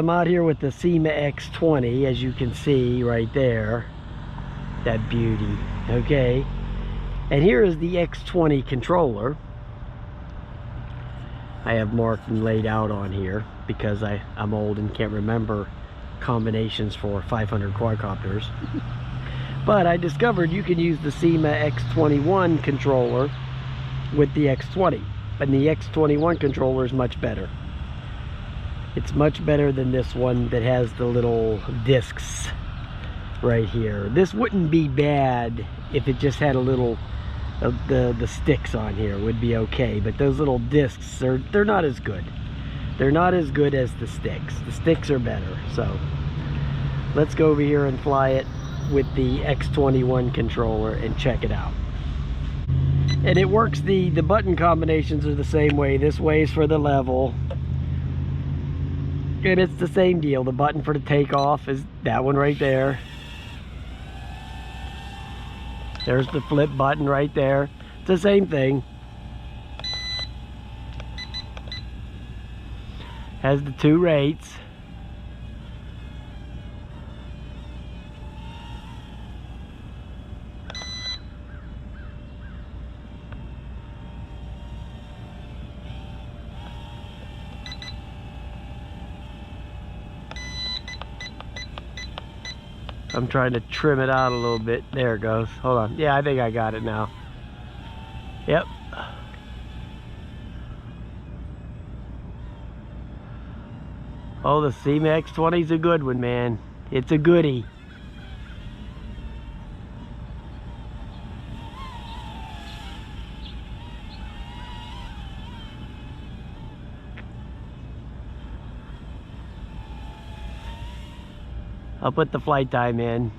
I'm out here with the Syma X20, as you can see right there. That beauty, okay? And here is the X20 controller. I have marked and laid out on here because I'm old and can't remember combinations for 500 quadcopters. But I discovered you can use the Syma X21 controller with the X20. And the X21 controller is much better. It's much better than this one that has the little discs right here. This wouldn't be bad if it just had a little the sticks on here would be okay, but those little discs they're not as good. They're not as good as the sticks. The sticks are better. So let's go over here and fly it with the X21 controller and check it out. And it works, the button combinations are the same way. This way is for the level, and it's the same deal. The button for the takeoff is that one right there. There's the flip button right there. It's the same thing. Has the two rates. I'm trying to trim it out a little bit. There it goes. Hold on. Yeah, I think I got it now. Yep. Oh, the Syma X20 is a good one, man. It's a goodie. I'll put the flight time in.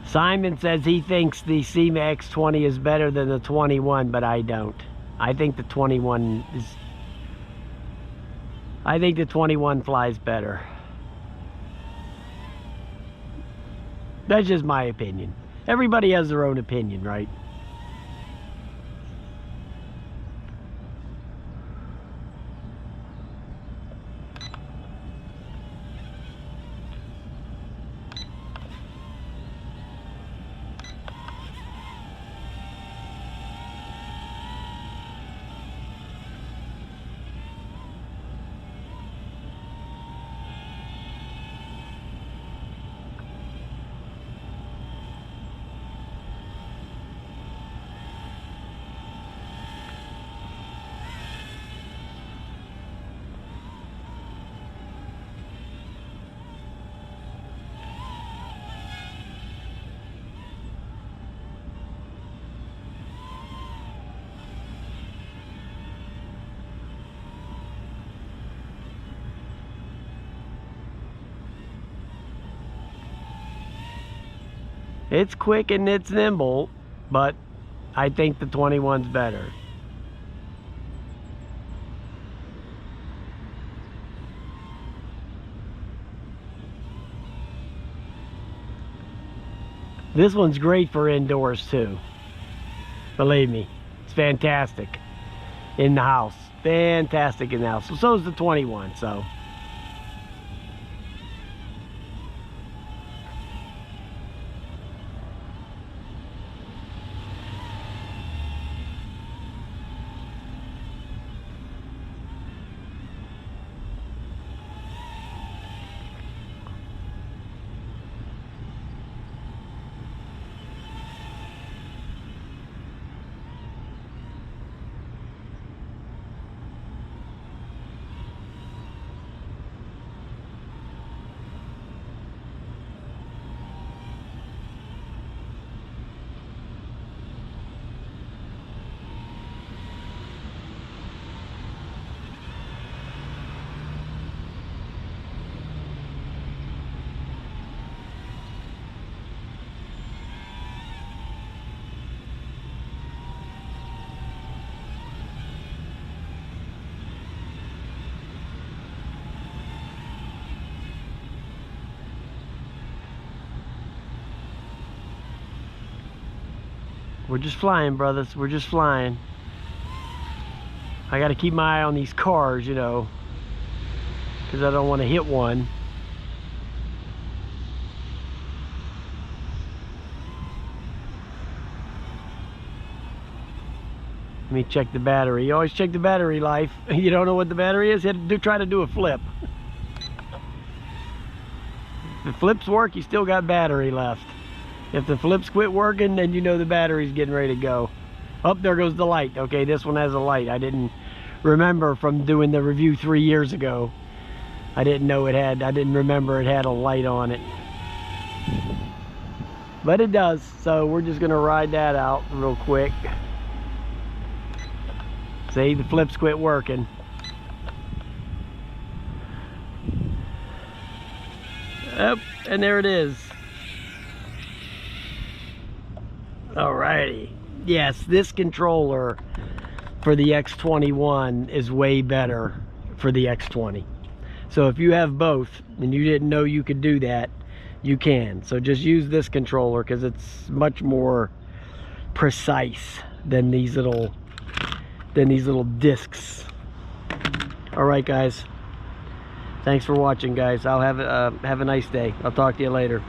Simon says he thinks the Syma X20 is better than the 21, but I don't. I think the 21 is... I think the 21 flies better. That's just my opinion. Everybody has their own opinion, right? It's quick and it's nimble, but I think the 21's better. This one's great for indoors too. Believe me, it's fantastic in the house. Fantastic in the house. So is the 21, so. We're just flying, brothers. We're just flying. I got to keep my eye on these cars, you know, because I don't want to hit one. Let me check the battery. You always check the battery life. You don't know what the battery is? Try to do a flip. If the flips work, you still got battery left. If the flips quit working, then you know the battery's getting ready to go. Oh, there goes the light. Okay, this one has a light. I didn't remember from doing the review 3 years ago. I didn't remember it had a light on it. But it does, so we're just gonna ride that out real quick. See, the flips quit working. Yep, and there it is. Alrighty. Yes, this controller for the X21 is way better for the X20. So if you have both and you didn't know you could do that, you can. So just use this controller because it's much more precise than these little discs. All right, guys. Thanks for watching, guys. I'll have a nice day. I'll talk to you later.